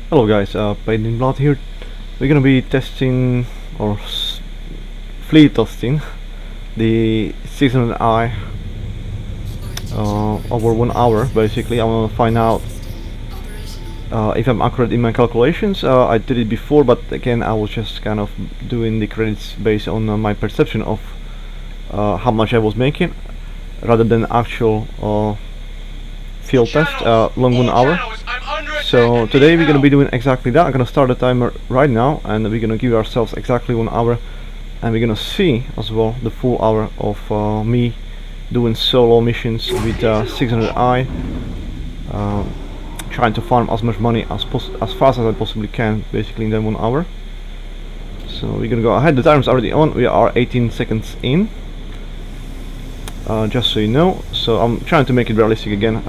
Hello guys, Painting Blood here. We're gonna be testing or fleet testing the 600i over 1 hour. Basically, I want to find out if I'm accurate in my calculations. I did it before, but again, I was just kind of doing the credits based on my perception of how much I was making, rather than actual field test, long 1 hour. So today we're gonna be doing exactly that. I'm gonna start the timer right now, and we're gonna give ourselves exactly 1 hour, and we're gonna see as well the full hour of me doing solo missions with 600i, trying to farm as much money as fast as I possibly can, basically in that 1 hour. So we're gonna go ahead. The timer's already on. We are 18 seconds in. Just so you know. So I'm trying to make it realistic again.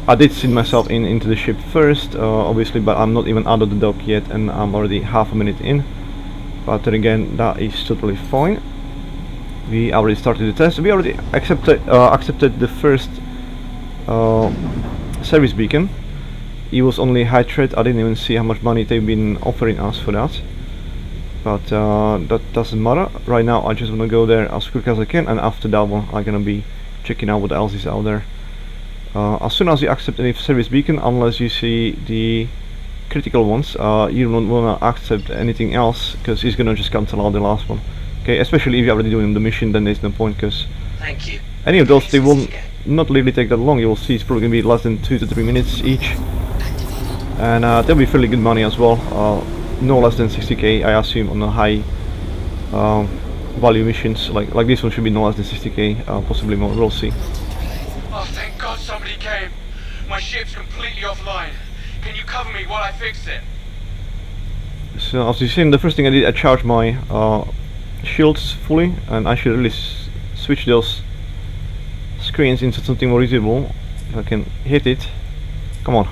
I did sit myself into the ship first, obviously, but I'm not even out of the dock yet, and I'm already half a minute in. But then again, that is totally fine. We already started the test. We already accepted the first service beacon. It was only high threat. I didn't even see how much money they've been offering us for that. But that doesn't matter. Right now, I just want to go there as quick as I can, and after that one, I'm gonna be checking out what else is out there. As soon as you accept any service beacon, unless you see the critical ones, you don't want to accept anything else, because it's gonna just cancel out the last one. Okay, especially if you're already doing the mission, then there's no point, because any of those, they will not really take that long. You will see it's probably gonna be less than 2 to 3 minutes each, and they'll be fairly good money as well. No less than 60k, I assume, on the high value missions. Like this one should be no less than 60k, possibly more. We'll see. Oh, thank God somebody came. My ship's completely offline. Can you cover me while I fix it? So as you've seen, the first thing I did, I charged my shields fully, and I should really switch those screens into something more visible. If I can hit it. Come on.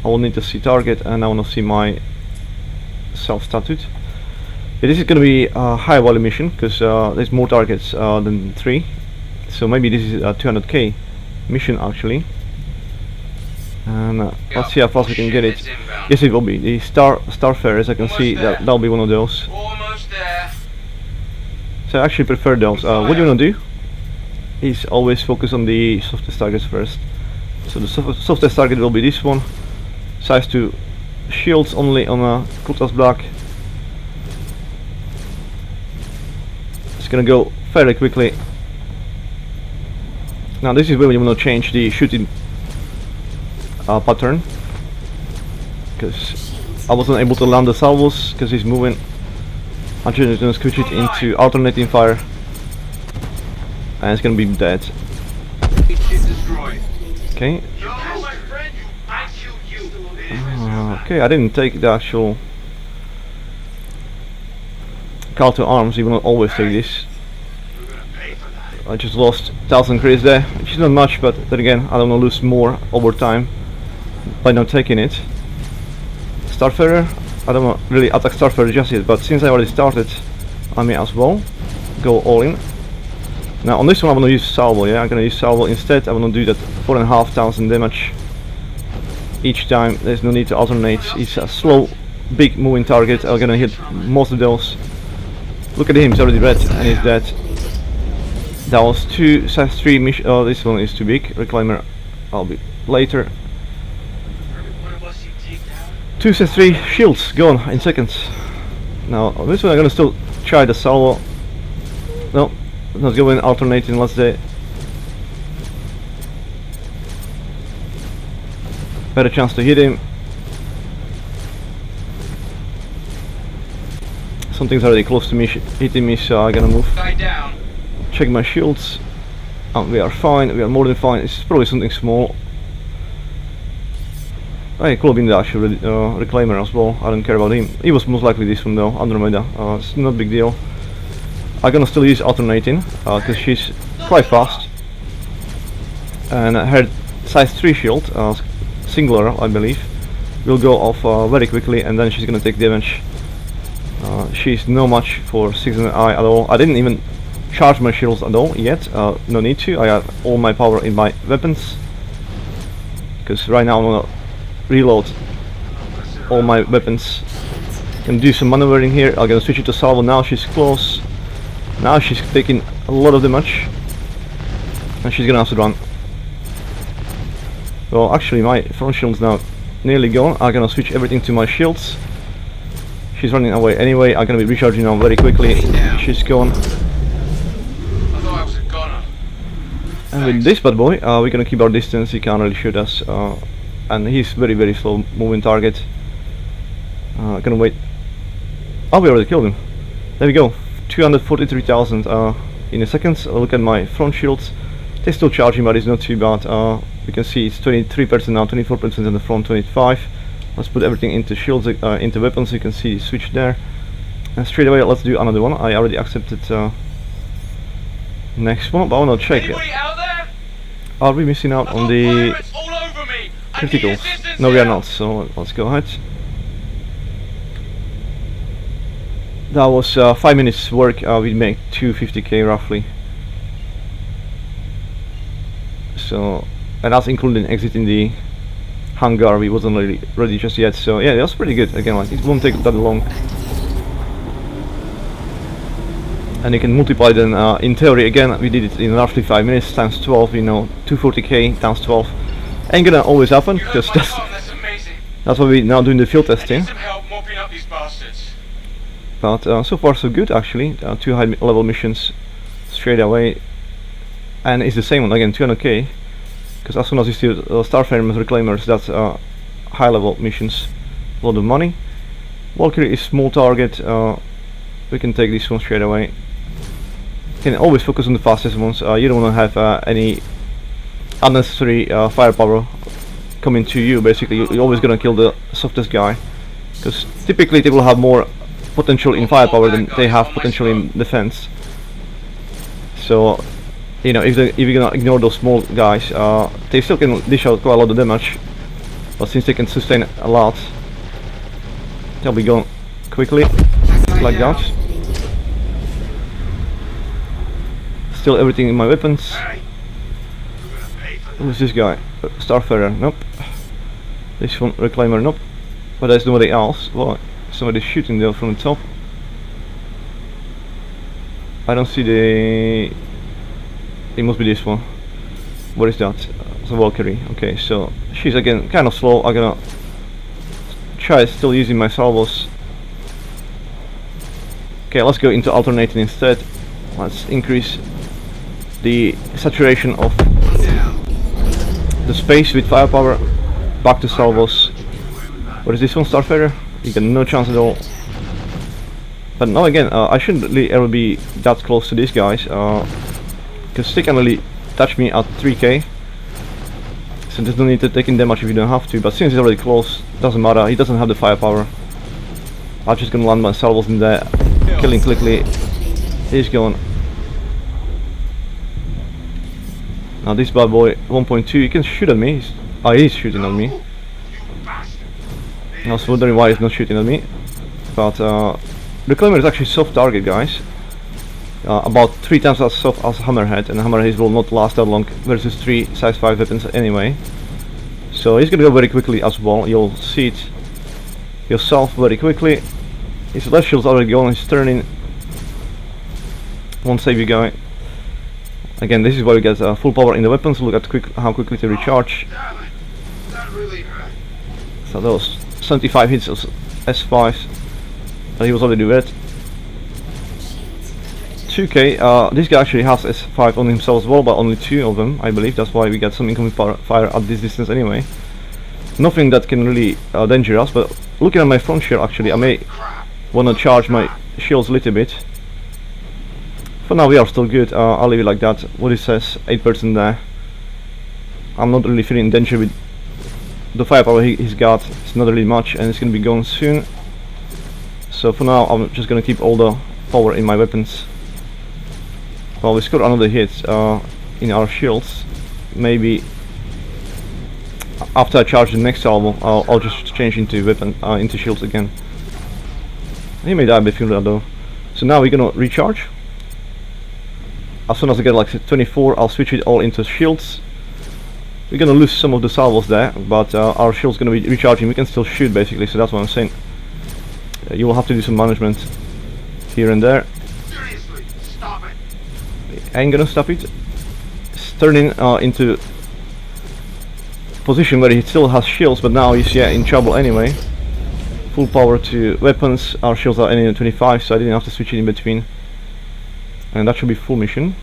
I will need to see target, and I want to see my self-statute. This is going to be a high value mission, because there's more targets than 3. So maybe this is a 200k mission actually, and let's see how fast we can get it. Yes, it will be the Starfarer, as I can see. That'll be one of those. Almost there. So I actually prefer those. What you want to do is always focus on the softest targets first. So the softest target will be this one. Size 2 shields only on a Cutlass Black. It's gonna go fairly quickly. Now this is where you want to change the shooting pattern, because I wasn't able to land the salvos because he's moving. I'm just going to switch it into alternating fire, and it's going to be dead. Okay. Okay, I didn't take the actual call to arms. You will not always take this. I just lost 1000 credits there, which is not much, but then again, I don't want to lose more over time by not taking it. Starfarer, I don't want to really attack Starfarer just yet, but since I already started, I may as well go all in. Now on this one, I'm going to use salvo. Yeah, I'm going to use salvo instead. I'm going to do that 4,500 damage each time. There's no need to alternate. It's a slow, big moving target. I'm going to hit most of those. Look at him, he's already red and he's dead. That was 2 size 3 mission. Oh, this one is too big. Reclaimer, I'll be later. 2 size 3 shields gone in seconds. Now this one I'm gonna still try the salvo. No, not going alternating. Let's say better chance to hit him. Something's already close to me hitting me, so I'm gonna move. Check my shields. We are fine. We are more than fine. It's probably something small. It could have been the actual reclaimer as well. I don't care about him. He was most likely this one though, Andromeda. It's not a big deal. I'm gonna still use alternating because she's quite fast. And her size 3 shield, singular I believe, will go off very quickly, and then she's gonna take damage. She's no match for 600i at all. I didn't even charge my shields at all yet. No need to. I have all my power in my weapons, because right now I'm gonna reload all my weapons. Can do some maneuvering here. I'm gonna switch it to salvo now. She's close. Now she's taking a lot of damage, and she's gonna have to run. Well, actually, my front shield's now nearly gone. I'm gonna switch everything to my shields. She's running away anyway. I'm gonna be recharging now very quickly. She's gone. I thought I was a goner. And with this bad boy, we're gonna keep our distance. He can't really shoot us, and he's very slow moving target. Gonna wait. Oh, we already killed him. There we go. 243,000 in a second. Look at my front shields. They're still charging, but it's not too bad. We can see it's 23% now, 24% in the front, 25. Let's put everything into shields, into weapons. You can see switch there. And straight away, let's do another one. I already accepted next one, but I wanna check it. Anybody out there? Are we missing out I've on got the pirates all over me. I need criticals? assistance No, we are here. not. So let's go ahead. That was 5 minutes work. We make 250k roughly. So, and that's including exiting the hangar. We wasn't really ready just yet. So yeah, that's pretty good. Again, like it won't take that long. And you can multiply then. In theory, again, we did it in roughly 5 minutes times 12. You know, 240k times 12. Ain't gonna always happen You heard because my car, that's amazing. that's why we're now doing the field I testing. need some help mopping up these bastards. But so far so good actually. 2 high level missions straight away, and it's the same one again, 200k. Because as soon as you see Starfarers, Reclaimers, that's high level missions, a lot of money. Valkyrie is small target. We can take this one straight away. Can always focus on the fastest ones. You don't want to have any unnecessary firepower coming to you. Basically, you're always gonna kill the softest guy, because typically they will have more potential in firepower than they have potential in defense. So, you know, if you're gonna ignore those small guys, they still can dish out quite a lot of damage. But since they can sustain a lot, they'll be gone quickly, like that. Still everything in my weapons. Who's this guy? Starfarer? Nope. This one, Reclaimer? Nope. But there's nobody else. What? Somebody's shooting there from the top. I don't see the... It must be this one. What is that? It's a Valkyrie. Okay, so she's again kind of slow. I'm gonna try still using my salvos. Okay, let's go into alternating instead. Let's increase the saturation of the space with firepower. Back to salvos. What is this one, Starfarer? You got no chance at all. But now again, I shouldn't really ever be that close to these guys, because they can really touch me at 3k. So there's no need to take in damage if you don't have to. But since he's already close, doesn't matter. He doesn't have the firepower. I'm just gonna land my salvos in there, killing quickly. He's gone. Now this bad boy, 1.2, he can shoot at me. He's shooting at me. I was wondering why he's not shooting at me. But Reclaimer is actually soft target, guys. About 3 times as soft as Hammerhead, and Hammerhead will not last that long versus 3 size 5 weapons anyway. So he's gonna go very quickly as well. You'll see it yourself very quickly. His left shield's already gone, he's turning. Won't save you guy. Again, this is where we get full power in the weapons. Look at how quickly they recharge. So that was 75 hits of S5s, and he was already dead. 2k, this guy actually has S5 on himself as well, but only 2 of them, I believe. That's why we get some incoming fire at this distance anyway. Nothing that can really danger us, but looking at my front shield, actually, I may want to charge my shields a little bit. For now we are still good. I'll leave it like that. What it says, 8% there. I'm not really feeling danger with the firepower he's got. It's not really much, and it's gonna be gone soon. So for now I'm just gonna keep all the power in my weapons. Well, we scored another hit in our shields. Maybe after I charge the next salvo, I'll just change into weapon into shields again. He may die before that though. So now we're gonna recharge. As soon as I get like 24, I'll switch it all into shields. We're gonna lose some of the salvos there, but our shield's gonna be recharging. We can still shoot basically, so that's what I'm saying. You will have to do some management here and there. Seriously, stop it. Ain't gonna stop it. It's turning into position where he still has shields, but now he's in trouble anyway. Full power to weapons. Our shields are only 25, so I didn't have to switch it in between. And that should be full mission,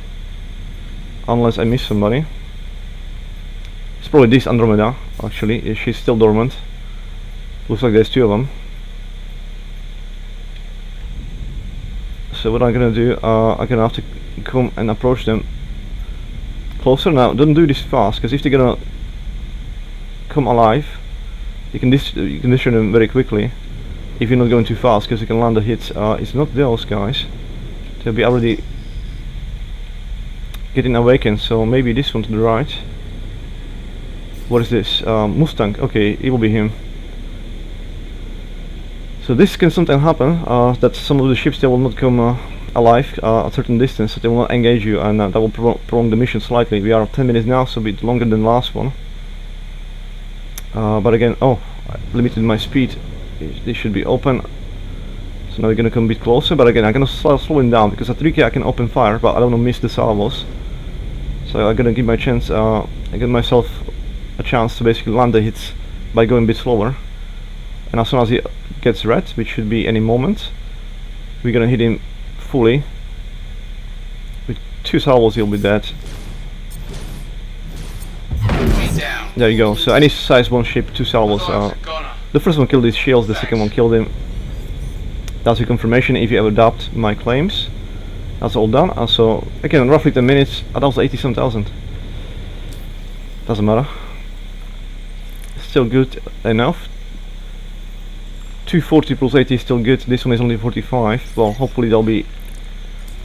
unless I miss somebody. It's probably this Andromeda, actually. She's still dormant. Looks like there's two of them. So what I'm gonna do, I'm gonna have to come and approach them closer. Now, don't do this fast, because if they're gonna come alive, you can destroy them very quickly if you're not going too fast, because you can land the hits. It's not those guys. They'll be already getting awakened, so maybe this one to the right. What is this? Mustang. Okay, it will be him. So this can sometimes happen, that some of the ships, they will not come alive at a certain distance, so they will not engage you, and that will prolong the mission slightly. We are at 10 minutes now, so a bit longer than the last one. But again, I limited my speed. This should be open. So now we're gonna come a bit closer, but again I'm gonna slow him down, because at 3k I can open fire, but I don't want to miss the salvos. So I'm gonna give my chance, I give myself a chance to basically land the hits by going a bit slower. And as soon as he gets red, which should be any moment, we're gonna hit him fully. With 2 salvos he'll be dead. There you go. So any size 1 ship, 2 salvos. The first one killed his shields, the second one killed him. That's your confirmation if you ever doubt my claims. That's all done. So again, roughly 10 minutes. That was 87,000. Doesn't matter. Still good enough. 240 plus 80 is still good. This one is only 45. Well, hopefully there'll be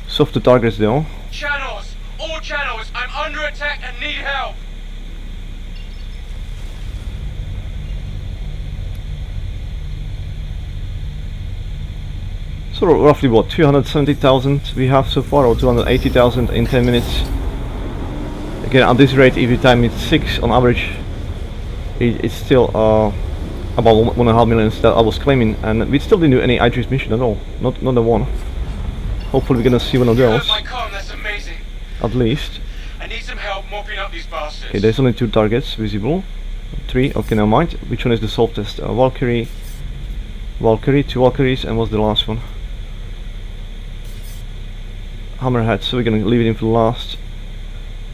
softer targets though. Channels! All channels! I'm under attack and need help! So roughly what, 270,000 we have so far, or 280,000 in 10 minutes. Again, at this rate, if you time it 6 on average, it's still about 1.5 million that I was claiming, and we still didn't do any iTrace mission at all. Not the one. Hopefully we're gonna see one of those. My comm, that's amazing. At least. I need some help mopping up these bastards. Okay, there's only 2 targets visible. 3, okay, never mind. Which one is the softest? Valkyrie, 2 Valkyries, and what's the last one? Hammerhead, so we're gonna leave it in for last.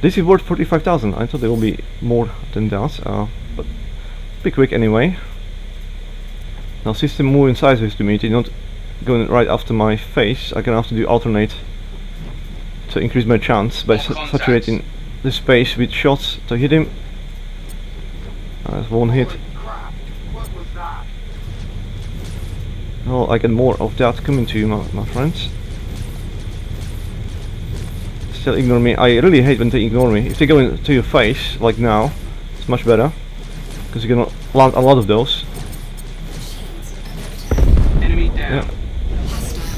This is worth 45,000. I thought there will be more than that, but be quick anyway. Now system moving sideways to me, it's not going right after my face. I'm gonna have to do alternate to increase my chance by saturating the space with shots to hit him. That's 1 hit. Well, I get more of that coming to you, my friends. Still ignore me. I really hate when they ignore me. If they go into your face, like now, it's much better, because you're gonna land a lot of those. Enemy down.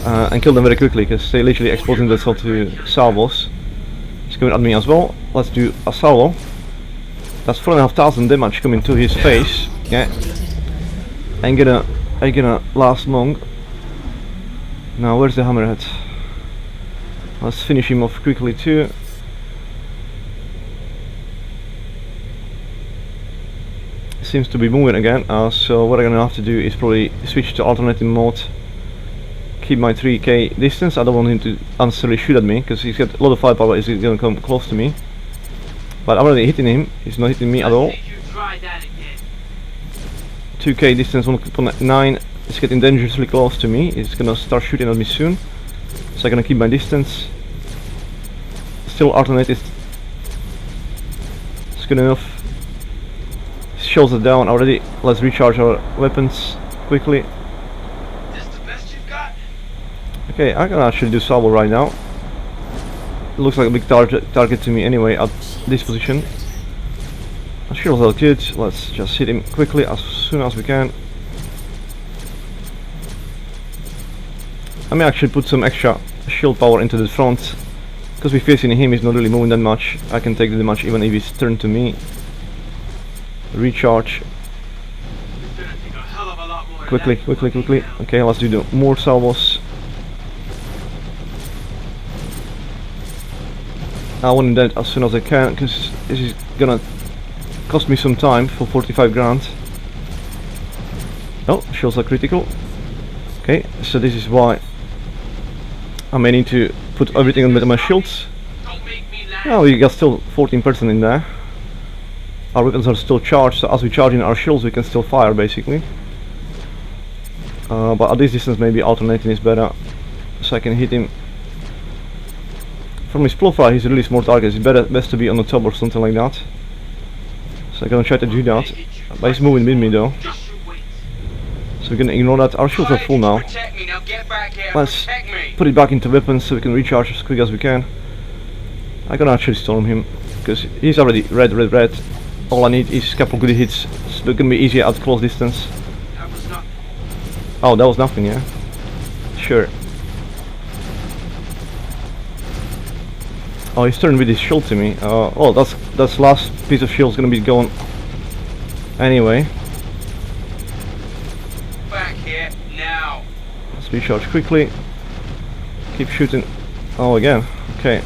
Yeah. And kill them very quickly, because they're literally exposing themselves to salvos. He's coming at me as well. Let's do a salvo. That's 4,500 damage coming to his face. Yeah. Ain't gonna last long. Now where's the hammerhead? Let's finish him off quickly too. Seems to be moving again, so what I'm gonna have to do is probably switch to alternating mode. Keep my 3k distance. I don't want him to unnecessarily shoot at me, because he's got a lot of firepower. He's gonna come close to me. But I'm already hitting him. He's not hitting me at all. 2k distance, 1.9. It's getting dangerously close to me. It's gonna start shooting at me soon. So I'm gonna keep my distance. Still alternate it. It's good enough. Shields are down already. Let's recharge our weapons quickly. This the best you've got? Okay, I can actually do salvo right now. It looks like a big target to me anyway at this position. Our shields are good. Let's just hit him quickly as soon as we can. I may actually put some extra shield power into the front, because we're facing him, he's not really moving that much. I can take the damage even if he's turned to me. recharge. It's gonna take a hell of a lot more than Quickly, that. quickly, quickly. Okay, let's do the more salvos. I want that as soon as I can, because this is gonna cost me some time for 45 grand. Oh, shields are critical. Okay, so this is why I may need to put everything on my shields. Don't make me laugh. Now we got still 14% in there. Our weapons are still charged, so as we charge in our shields we can still fire basically. But at this distance maybe alternating is better, so I can hit him. From his profile he's really small target, it's best to be on the top or something like that. So I'm gonna try to do that, but he's moving with me though. Just you wait. So we're gonna ignore that, our shields are full now. Protect me. Now get back here. Let's Protect me. put it back into weapons so we can recharge as quick as we can. I'm gonna actually storm him, because he's already red. All I need is a couple good hits, so it's gonna be easier at close distance. That was not. Oh, that was nothing, yeah? Sure. Oh, he's turned with his shield to me. Oh, that's last piece of shield's gonna be gone anyway. Back here now. Let's recharge quickly. Keep shooting. Oh, again. Okay.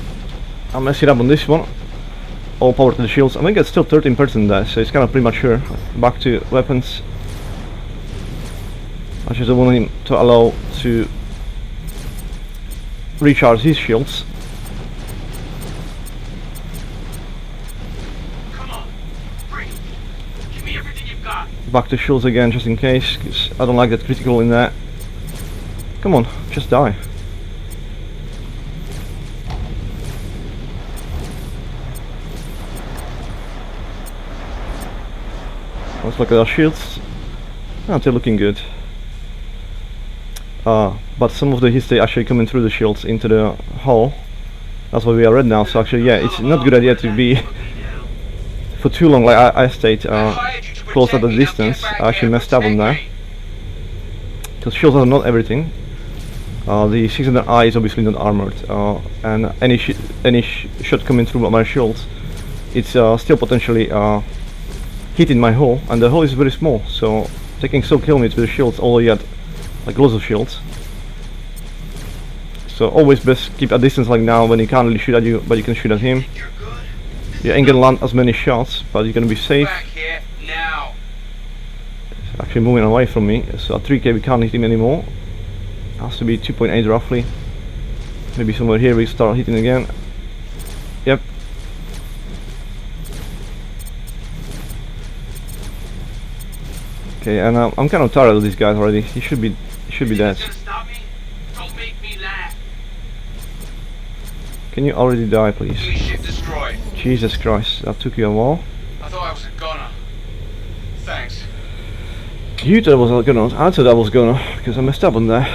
I'll mess it up on this one. All power to the shields. I think it's still 13% there, so it's kind of premature. Back to weapons. I just don't want him to allow to recharge his shields. Come on. Bring it. Give me everything you've got. Back to shields again, just in case, because I don't like that critical in there. Come on, just die. Let's look at our shields. Oh, they're looking good. But some of the hits they actually coming through the shields into the hull. That's why we are red now. So actually, yeah, it's not a good idea to be for too long. Like I stayed close at the distance. I actually messed up on that. Because shields are not everything. The 600i is obviously not armored, and any shot coming through my shields, it's still potentially hitting my hull, and the hull is very small, so they can still kill me with the shields, although you had like lots of shields. So always best keep a distance like now when he can't really shoot at you, but you can shoot at him. You're good. You ain't gonna land as many shots, but you're gonna be safe. Back here now. Actually moving away from me, so at 3k we can't hit him anymore. Has to be 2.8 roughly. Maybe somewhere here we start hitting again. Yep. Okay, and I'm kind of tired of these guys already. He should be dead. Gonna stop me? Don't make me laugh. Can you already die, please? Enemy ship destroyed. Jesus Christ, that took you a while. I thought I was a gunner. Thanks. You thought I was gonna. I thought I was gonna, because I messed up on there.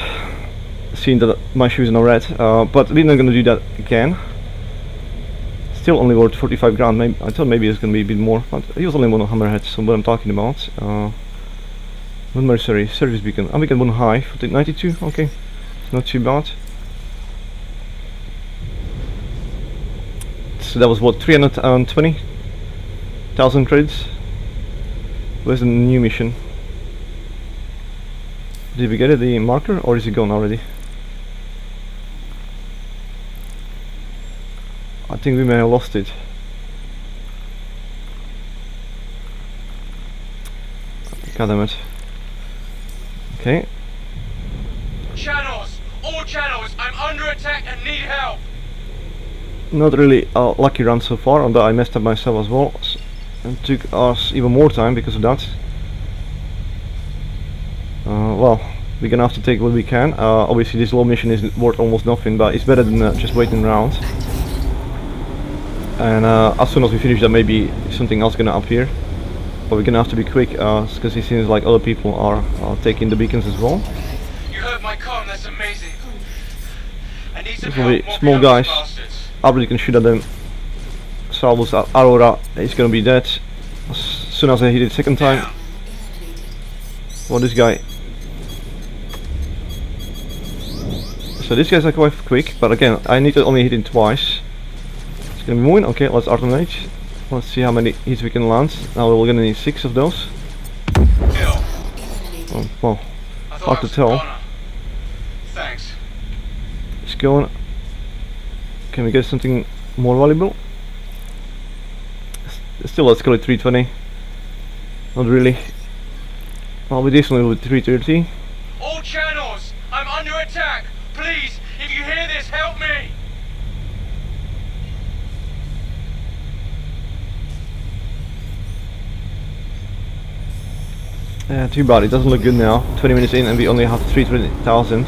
Seeing that my shoes are now red, but we're not gonna do that again. Still only worth 45 grand. Maybe I thought maybe it's gonna be a bit more, but he was only one hammerhead. So what I'm talking about. One mercenary service beacon. And we can one high for the 92. Okay, not too bad. So that was what, 320,000 credits. Where's the new mission? Did we get it, the marker, or is it gone already? I think we may have lost it. God damn it. Okay. Channels! All channels! I'm under attack and need help! Not really a lucky run so far, although I messed up myself as well. And took us even more time because of that. Well, we're gonna have to take what we can. Obviously this low mission is worth almost nothing, but it's better than just waiting around. And as soon as we finish that, maybe something else gonna appear. But we're gonna have to be quick, because it seems like other people are taking the beacons as well. You heard my comm, that's amazing. I need some These will be help, more small behind guys. these bastards. Already can shoot at them. Salvos Aurora is gonna be dead as soon as I hit it second time. Well, this guy. So these guys are quite quick, but again, I need to only hit him twice. It's gonna be moving. Okay, let's alternate. Let's see how many hits we can land. Now we're gonna need 6 of those. Kill. Oh, well, I thought hard I to was a tell. goner. Thanks. It's going. Can we get something more valuable? Still, let's call it 320. Not really. I'll be decently with 330. All channels! I'm under attack! Please, if you hear this, help me! Too bad, it doesn't look good now. 20 minutes in and we only have 320,000.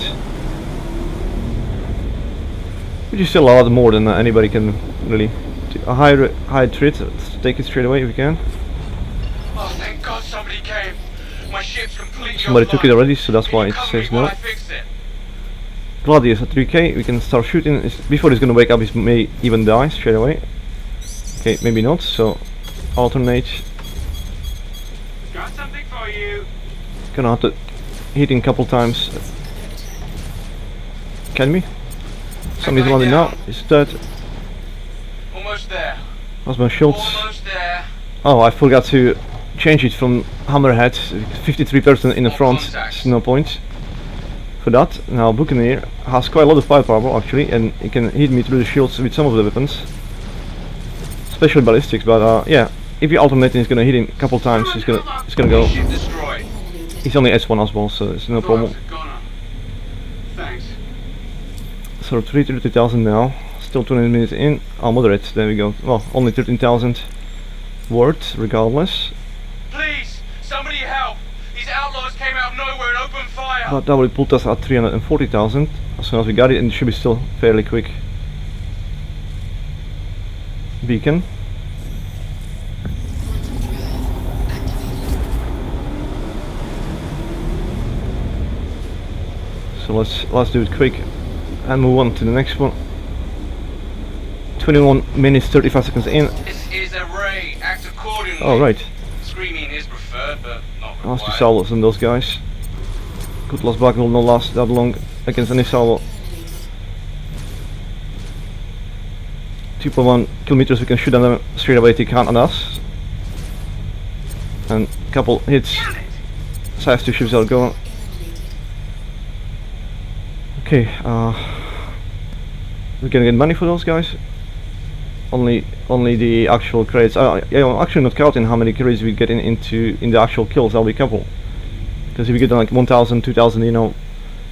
Which is still a lot more than anybody can really. A high threat, let's take it straight away if we can. Oh, thank God somebody came. My ship's completely Somebody took it offline. already, so that's Can why you it cover me says while no. I fix it? Gladius at 3k, we can start shooting. Before he's gonna wake up, he may even die straight away. Okay, maybe not, so alternate. Got something for you. Gonna have to hit him a couple times. Can we? Somebody's landing now, he's dead. Almost there. How's my shields? Almost there. Oh, I forgot to change it from hammerhead. 53% in the front, there's no point for that. Now Buccaneer has quite a lot of firepower actually, and he can hit me through the shields with some of the weapons, especially ballistics. But yeah, if you alternate, he's gonna hit him a couple times. He's gonna go. Ship destroyed. He's only S1 as well, so it's no problem. Thanks. So 330,000 now. Still 20 minutes in. I'll moderate. There we go. Well, only 13,000 worth, regardless. Please, somebody help! These outlaws came out of nowhere and opened fire. But that would put us at 340,000 as soon as we got it, and it should be still fairly quick. Beacon. So let's do it quick and move on to the next one. 21 minutes 35 seconds in. This is a ray. Act accordingly. Oh right, Screaming is preferred, but not has to required. salvo some of those guys. Good loss back will not last that long against any salvo. 2.1 kilometers, we can shoot at them straight away if they can't on us. And couple hits. Size 2 ships are going. Okay, we're gonna get money for those guys. Only the actual crates. Yeah, I'm actually not counting how many crates we get in the actual kills. That'll be a couple. Because if you get like 1,000, 2,000, you know,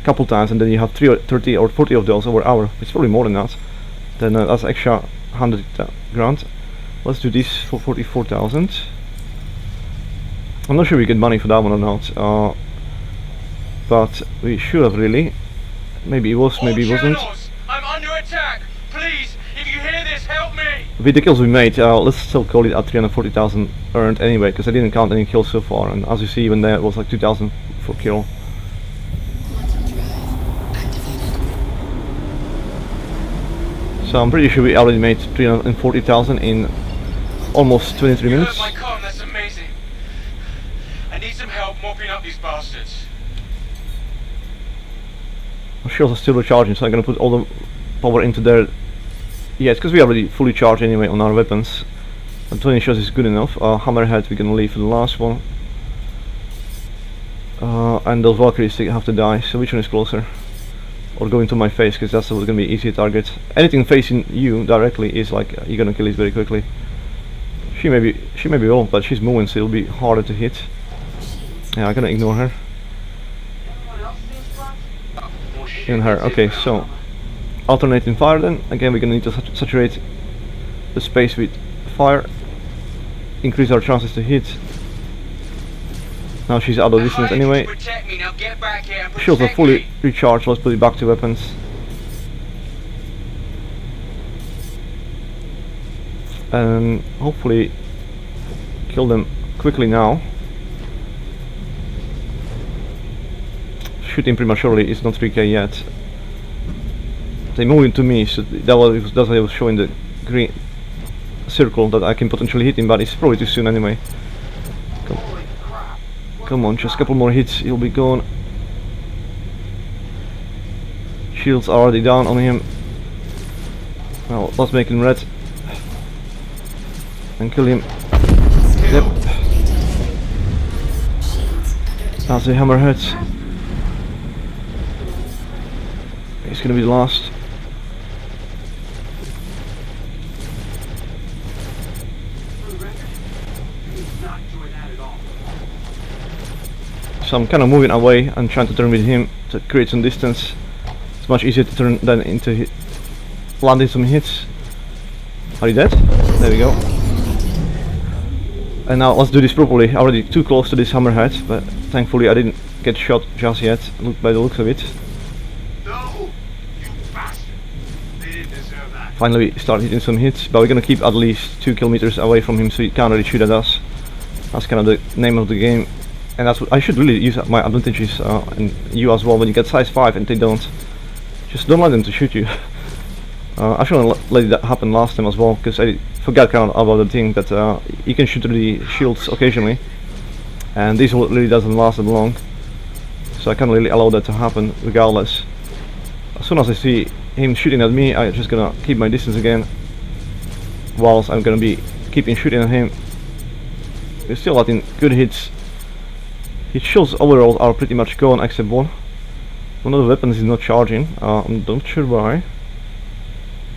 couple times, and then you have 30 or 40 of those over hour, it's probably more than that. Then that's extra 100 grand. Let's do this for 44,000. I'm not sure we get money for that one or not. But we should have really. Maybe it was, maybe it wasn't. I'm under attack. Please, if you hear this, help me. With the kills we made, let's still call it at 340,000 earned anyway, because I didn't count any kills so far, and as you see, even there it was like 2,000 for kill. So I'm pretty sure we already made 340,000 in almost 23 You minutes. heard my con, that's amazing. I need some help mopping up these bastards. Our shields are still recharging, so I'm gonna put all the power into there. Yeah, it's because we already fully charged anyway on our weapons. And 20 shots is good enough. Hammerhead we can leave for the last one. And those Valkyries they have to die, so which one is closer? Or go into my face, because that's gonna be easy target. Anything facing you directly is like, you're gonna kill it very quickly. She may be old, but she's moving, so it'll be harder to hit. Yeah, I'm gonna ignore her. In her. Okay, so alternating fire then. Again, we're gonna need to saturate the space with fire, increase our chances to hit. Now she's out of distance anyway. Shields are fully recharged. Let's put it back to weapons. And hopefully kill them quickly now. Shooting prematurely is not 3k yet. They move into me, so that's why I was showing the green circle that I can potentially hit him, but it's probably too soon anyway. Come on, just a couple more hits, he'll be gone. Shields are already down on him. Well, let's make him red. and kill him. Yep. That's the hammerhead. He's gonna be the last. So I'm kind of moving away and trying to turn with him to create some distance. It's much easier to turn than into landing some hits. Are you dead? There we go. And now let's do this properly. Already too close to this hammerhead, but thankfully I didn't get shot just yet. Look, by the looks of it. No, you bastard! They didn't deserve that. Finally start hitting some hits, but we're gonna keep at least 2 kilometers away from him, so he can't really shoot at us. That's kind of the name of the game, and that's what I should really use my advantages, and you as well. When you get size 5 and they don't, just don't let them to shoot you. I shouldn't let that happen last time as well, because I forgot kind of about the thing that you can shoot through the shields occasionally, and this really doesn't last that long, so I can't really allow that to happen regardless. As soon as I see him shooting at me, I'm just gonna keep my distance again, whilst I'm gonna be keeping shooting at him. We're still getting good hits. His shields overall are pretty much gone except one. One of the weapons is not charging. I'm not sure why.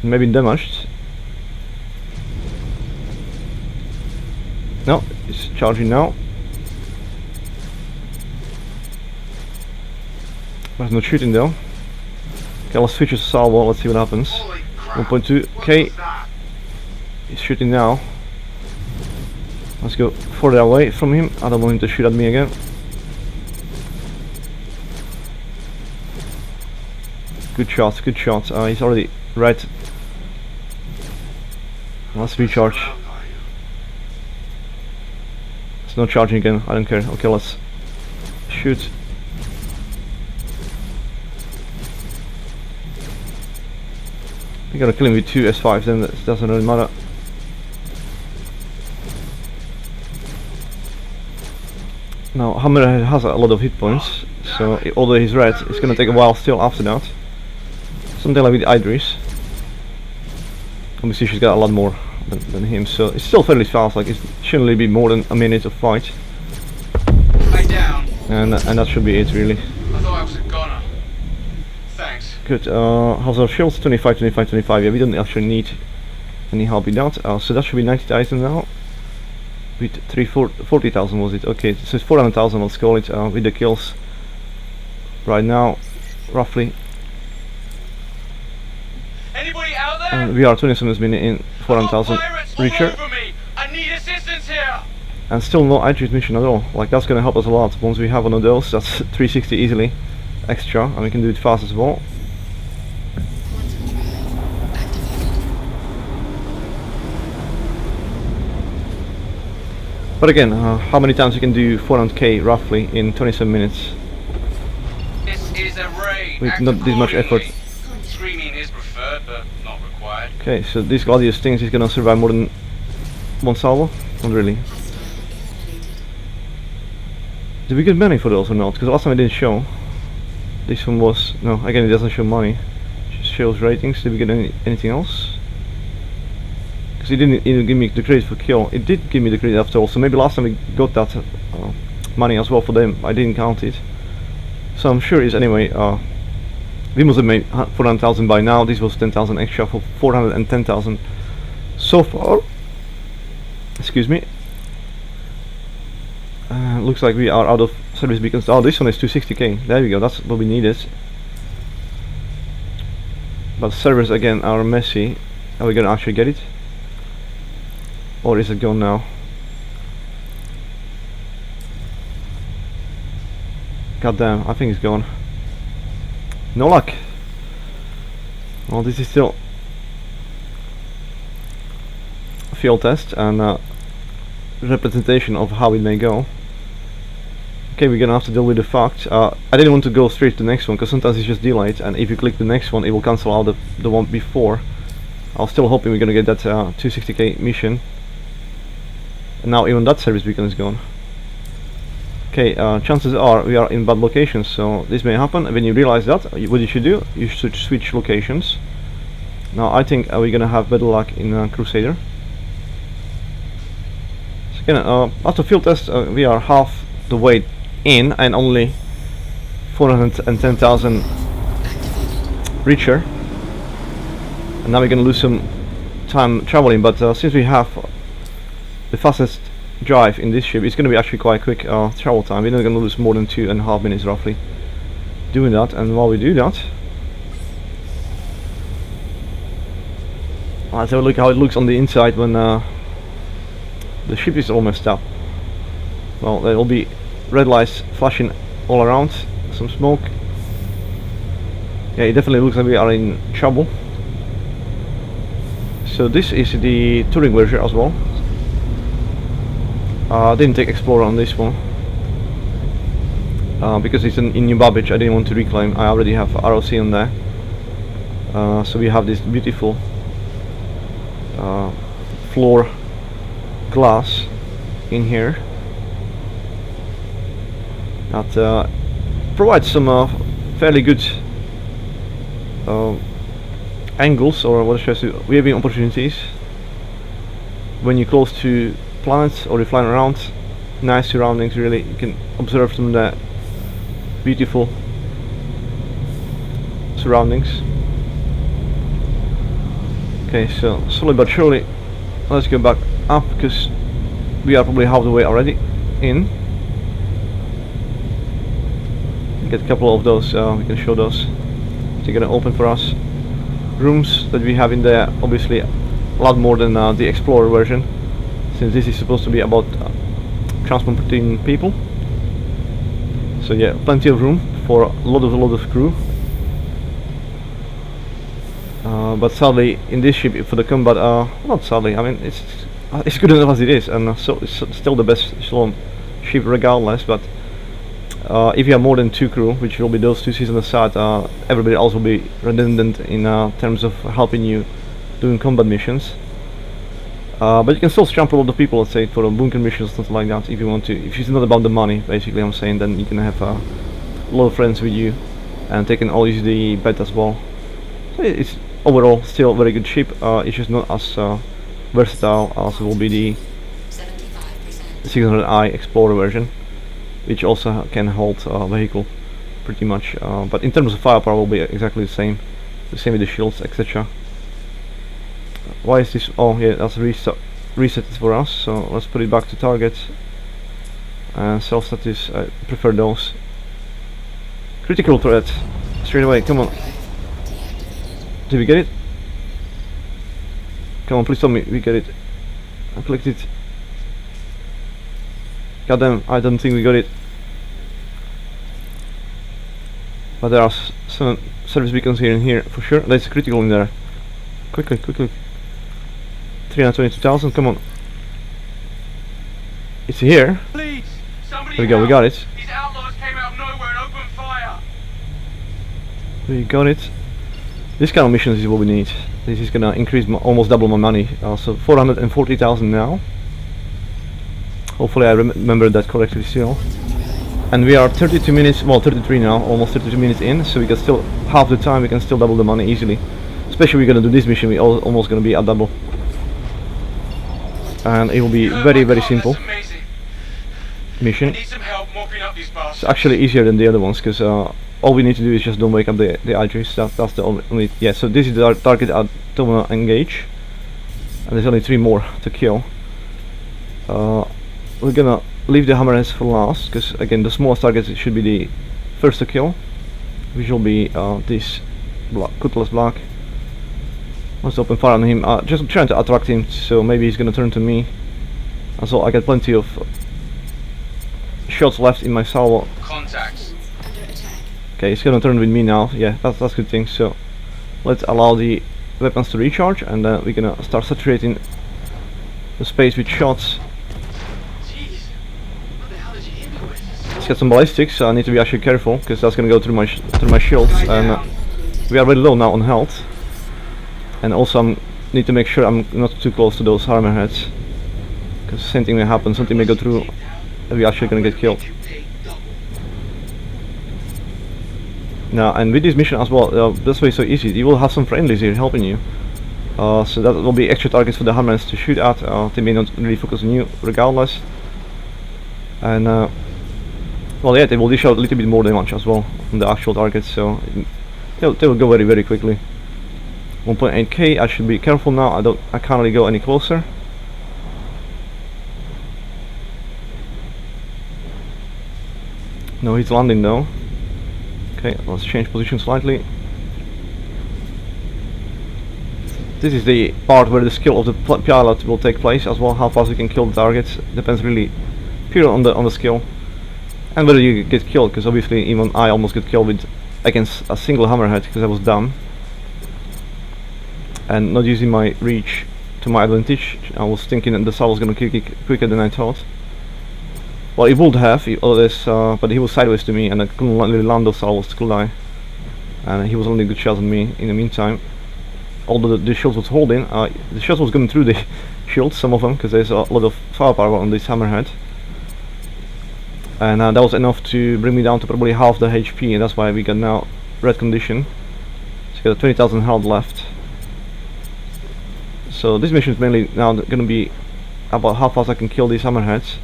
Maybe damaged. No, it's charging now. But it's not shooting though. Okay, let's switch to salvo, let's see what happens. 1.2, okay. He's shooting now. Let's go further away from him. I don't want him to shoot at me again. Good shot, good shot. He's already right. Let's recharge. It's not charging again, I don't care. Okay, let's shoot. We gotta kill him with 2 S5s, then that doesn't really matter. Now, Hammerhead has a lot of hit points, so although he's red, it's gonna take a while still after that. Something like with Idris. Obviously she's got a lot more than him, so it's still fairly fast, like it shouldn't really be more than a minute of fight. Down. And that should be it really. I thought I was a goner. Thanks. Good, how's our shields? 25, 25, 25, yeah, we don't actually need any help with that. So that should be 90,000 now. With 40,000 was it? Okay, so it's 400,000, let's call it, with the kills. Right now, roughly. Anybody out there? And we are 27 minutes in 400,000 reacher. I need assistance here. And still no Idris mission at all. Like that's gonna help us a lot. Once we have one of those, that's 360 easily extra, and we can do it fast as well. But again, how many times you can do 400k roughly in 27 minutes? This is a raid. With not this much effort. Screaming is preferred, but not required. Okay, so this Gladius thinks he's gonna survive more than one salvo? Not really. Did we get money for those or not? Because last time I didn't show. This one was... no, again it doesn't show money. It just shows ratings. Did we get anything else? Because it didn't even give me the credit for kill. It did give me the credit after all, so maybe last time we got that money as well for them. I didn't count it. So I'm sure it's anyway... we must have made 400,000 by now. This was 10,000 extra for 410,000 so far. Excuse me. Looks like we are out of service beacons. Oh, this one is 260k. There we go. That's what we needed. But servers again are messy. Are we gonna actually get it? Or is it gone now? God damn, I think it's gone. No luck. Well, this is still a field test and representation of how it may go. Okay, we're gonna have to deal with the fact. I didn't want to go straight to the next one because sometimes it's just delayed, and if you click the next one, it will cancel out the one before. I was still hoping we're gonna get that 260k mission. And now even that service beacon is gone. Okay, chances are we are in bad locations, so this may happen. When you realize that, what you should do, you should switch locations. Now I think we're gonna have better luck in Crusader. you know, after field test, we are half the way in and only 410,000 richer. And now we're gonna lose some time traveling, but since we have the fastest drive in this ship, it's gonna be actually quite quick travel time. We're not gonna lose more than 2.5 minutes roughly doing that. And while we do that, let's have a look how it looks on the inside when the ship is almost up. Well, there will be red lights flashing all around, some smoke. Yeah, it definitely looks like we are in trouble. So this is the touring version as well. I didn't take Explorer on this one because it's in New Babbage. I didn't want to reclaim. I already have ROC on there. So we have this beautiful floor glass in here that provides some fairly good angles, or what should I say, viewing opportunities when you're close to planets or you're flying around. Nice surroundings, really. You can observe some of the beautiful surroundings. Okay, so slowly but surely let's go back up, because we are probably half the way already in. Get a couple of those, we can show those. They're gonna open for us. Rooms that we have in there, obviously a lot more than the Explorer version, since this is supposed to be about transporting people. So yeah, plenty of room for a lot of crew. But sadly, in this ship, for the combat, not sadly, I mean it's good enough as it is, and so it's still the best Shalom ship regardless. But if you have more than 2 crew, which will be those 2 seats on the side, everybody else will be redundant in terms of helping you doing combat missions. But you can still scramble a lot of people, let's say, for a bunker mission or something like that, if you want to. If it's not about the money, basically, I'm saying, then you can have a lot of friends with you, and they can all use the bed as well. So it's overall still a very good ship. It's just not as versatile as will be the 600i Explorer version, which also can hold a vehicle pretty much, but in terms of firepower will be exactly the same with the shields, etc. Why is this? Oh yeah, that's reset for us, so let's put it back to target. And self status, I prefer those. Critical threat, straight away, come on. Did we get it? Come on, please tell me we get it. I clicked it. Goddamn, I don't think we got it. But there are some service beacons here and here for sure. There's a critical in there. Quickly. 322,000, come on. It's here. Please, There we go, we got it. These outlaws came out of nowhere and opened fire. We got it. This kind of missions is what we need. This is gonna increase almost double my money. So 440,000 now. Hopefully I remember that correctly still. And we are 32 minutes, well 33 now, almost 32 minutes in, so we can still, half the time we can still double the money easily. Especially we're gonna do this mission, we almost gonna be at double. And it will be very simple mission. Need some help mopping up these bastards. It's actually easier than the other ones, because all we need to do is just don't wake up the Idris. That's the only, yeah, so this is our target at Tomana Engage. And there's only 3 more to kill. We're gonna leave the hammerheads for last, because again the smallest target should be the first to kill, which will be this Cutlass Black. Let's open fire on him. Just trying to attract him, so maybe he's gonna turn to me. And so I got plenty of shots left in my salvo. Contacts. Okay, he's gonna turn with me now. Yeah, that's a good thing. So let's allow the weapons to recharge, and then we're gonna start saturating the space with shots. Jeez, what the hell did you hit me with? Let's get some ballistics. I need to be actually careful, because that's gonna go through my shields, and we are very low now on health. And also I need to make sure I'm not too close to those hammerheads, because same thing may happen. Something may go through, and we're actually gonna get killed. Now, and with this mission as well, this way is so easy. You will have some friendlies here helping you. So that will be extra targets for the hammerheads to shoot at. They may not really focus on you regardless. And well, yeah, they will dish out a little bit more damage as well on the actual targets, so they will go very quickly. 1.8k. I should be careful now. I can't really go any closer. No, he's landing though. Okay, let's change position slightly. This is the part where the skill of the pilot will take place as well. How fast you can kill the targets depends really pure on the skill and whether you get killed. Because obviously, even I almost got killed against a single hammerhead because I was dumb and not using my reach to my advantage. I was thinking that the Sal was gonna kill it quicker than I thought. Well, it would have, but he was sideways to me and I couldn't really land those salvos, could I? And he was only good shots on me in the meantime. Although the shield was holding, the shots was going through the shields, some of them, because there's a lot of firepower on this hammerhead. And that was enough to bring me down to probably half the HP, and that's why we got now red condition. So we got 20,000 health left. So this mission is mainly now going to be about how fast I can kill these hammerheads.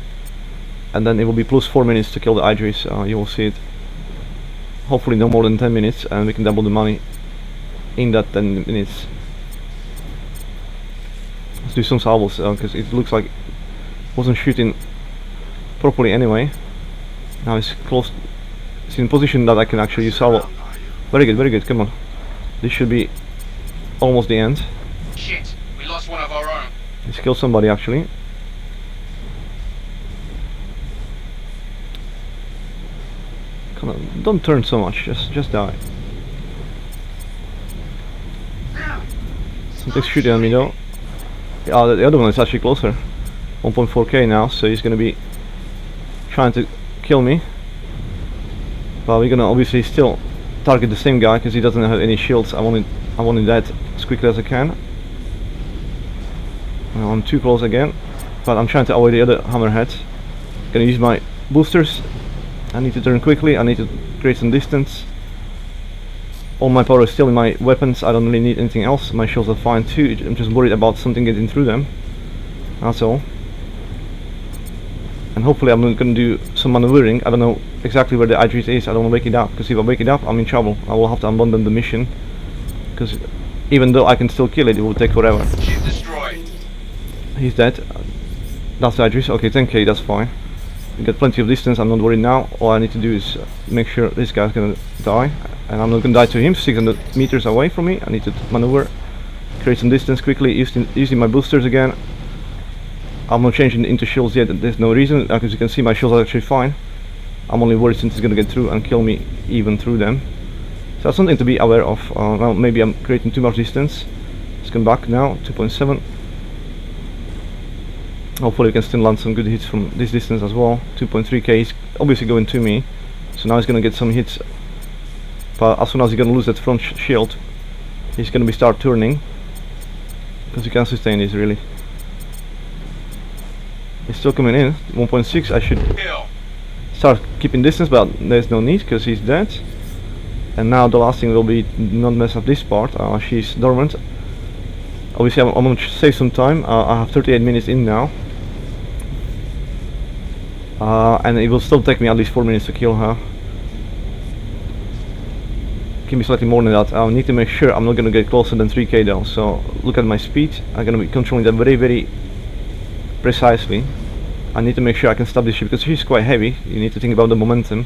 And then it will be plus 4 minutes to kill the Idris. You will see it. Hopefully no more than 10 minutes, and we can double the money in that 10 minutes. Let's do some salvos because it looks like it wasn't shooting properly anyway. Now it's close. It's in position that I can actually use salvo. Very good. Come on. This should be almost the end. Shit, we lost one of our own. Let's kill somebody actually. Come on, don't turn so much. Just die. Something's shooting at me though. Yeah, the other one is actually closer. 1.4k now, so he's gonna be trying to kill me. But we're gonna obviously still target the same guy because he doesn't have any shields. I want him dead as quickly as I can. I'm too close again, but I'm trying to avoid the other hammerhead. Gonna use my boosters. I need to turn quickly. I need to create some distance. All my power is still in my weapons. I don't really need anything else. My shields are fine too. I'm just worried about something getting through them. That's all. And hopefully I'm going to do some maneuvering. I don't know exactly where the Idris is. I don't want to wake it up, because if I wake it up I'm in trouble. I will have to abandon the mission, because even though I can still kill it, it will take forever. Ship destroyed. He's dead. That's the Idris. Okay, 10k, that's fine. We got plenty of distance. I'm not worried now. All I need to do is make sure this guy's gonna die, and I'm not gonna die to him. 600 meters away from me. I need to maneuver, create some distance quickly, using my boosters again. I'm not changing into shields yet. There's no reason. As you can see, my shields are actually fine. I'm only worried since he's gonna get through and kill me even through them. So that's something to be aware of. Now maybe I'm creating too much distance. Let's come back now. 2.7. Hopefully we can still land some good hits from this distance as well. 2.3k is obviously going to me, so now he's gonna get some hits. But as soon as he's gonna lose that front shield, he's gonna start turning, because he can't sustain this really. He's still coming in. 1.6. I should start keeping distance, but there's no need because he's dead. And now the last thing will be not mess up this part. She's dormant. Obviously I'm gonna save some time. I have 38 minutes in now. And it will still take me at least 4 minutes to kill her. Can be slightly more than that. I need to make sure I'm not gonna get closer than 3k though. So look at my speed. I'm gonna be controlling that very precisely. I need to make sure I can stop this ship because she's quite heavy. You need to think about the momentum.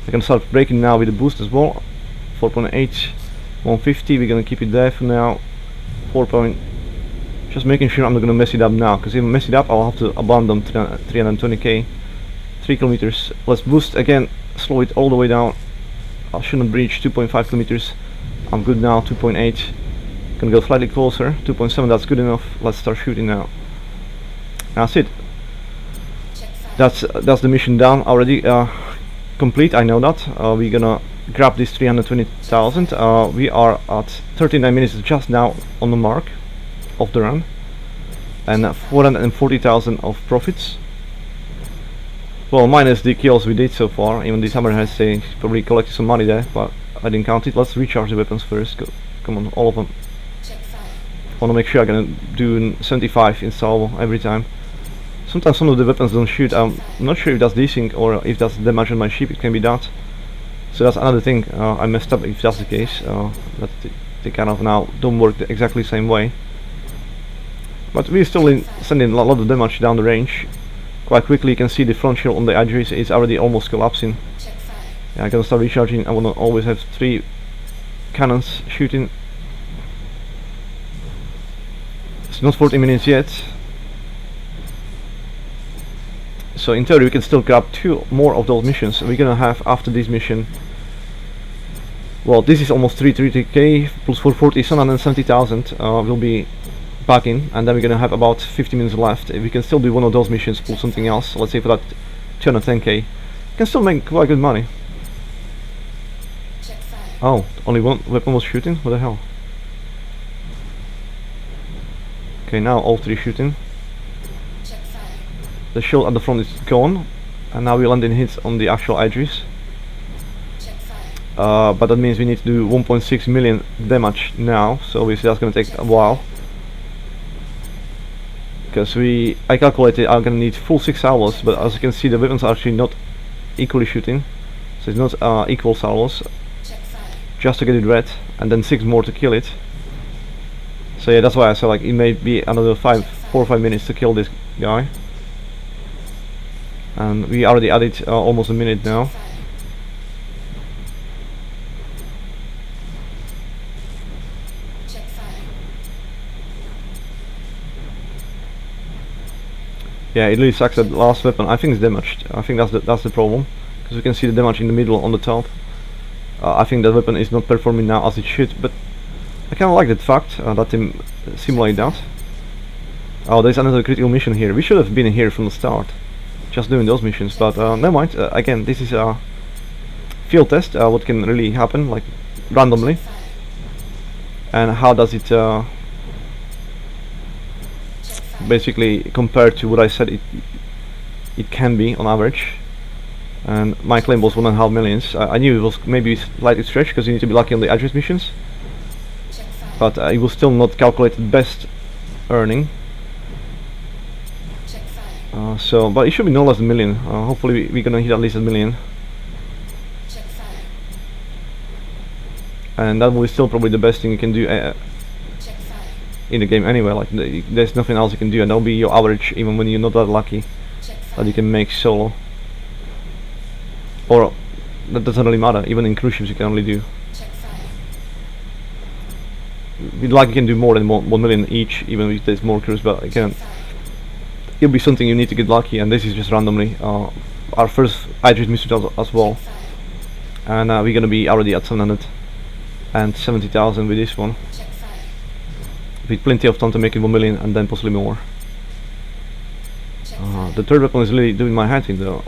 I can start braking now with the boost as well. 4.8, 150. We're gonna keep it there for now. 4 point. Just making sure I'm not gonna mess it up now, because if I mess it up I'll have to abandon 320k. 3 kilometers. Let's boost again. Slow it all the way down. I shouldn't breach 2.5 kilometers. I'm good now. 2.8. Gonna go slightly closer. 2.7. That's good enough. Let's start shooting now. That's it. That's the mission done already. Complete. I know that. We're gonna grab this 320,000. We are at 39 minutes just now on the mark of the run, and 440,000 of profits. Well, minus the kills we did so far. Even this hammerhead they probably collected some money there, but I didn't count it. Let's recharge the weapons first. Come on, all of them. want to make sure I'm gonna do 75 in salvo every time. Sometimes some of the weapons don't shoot. I'm not sure if that's desync or if that's damage on my ship. It can be that. So that's another thing I messed up if that's the case. That they kind of now don't work exactly the same way. But we're still sending a lot of damage down the range. Quite quickly you can see the front shell on the edges is already almost collapsing. Yeah, I'm gonna start recharging. I wanna always have 3 cannons shooting. It's not 40 minutes yet. So in theory we can still grab 2 more of those missions. We're gonna have after this mission, well, this is almost 330k plus 440, 170,000 will be back in, and then we're gonna have about 50 minutes left. If we can still do one of those missions, pull something else, let's say for that 210k, you can still make quite good money. Oh, only one weapon was shooting? What the hell? Okay, now all 3 shooting. The shield at the front is gone, and now we're landing hits on the actual edges. But that means we need to do 1.6 million damage now, so obviously that's gonna take a while. Because I calculated I'm gonna need full 6 salvos, but as you can see the weapons are actually not equally shooting, so it's not equal salvos. Just to get it red, and then 6 more to kill it. So yeah, that's why I said like it may be another 4 or 5 minutes to kill this guy. And we already added almost a minute now. Yeah, it really sucks that the last weapon I think is damaged. I think that's the problem, because we can see the damage in the middle on the top. I think that weapon is not performing now as it should, but I kind of like that fact that they simulate that. Oh, there's another critical mission here. We should have been here from the start, just doing those missions, but never mind. Again, this is a field test, what can really happen, like randomly, and how does it basically compare to what I said it can be on average. And my claim was 1.5 million. I knew it was maybe slightly stretched because you need to be lucky on the address missions, but it was still not calculated best earning. But it should be no less than 1 million. Hopefully we're gonna hit at least 1 million, and that will be still probably the best thing you can do in the game anyway. Like there's nothing else you can do, and that'll be your average even when you're not that lucky that you can make solo. Or that doesn't really matter. Even in cruise ships you can only do. With luck you can do more than 1 million each, even if there's more crews. But again, it'll be something you need to get lucky, and this is just randomly. Our first Idris mission as well, and we're gonna be already at 770,000 with this one, with plenty of time to make it 1 million and then possibly more. The third weapon is really doing my head in though.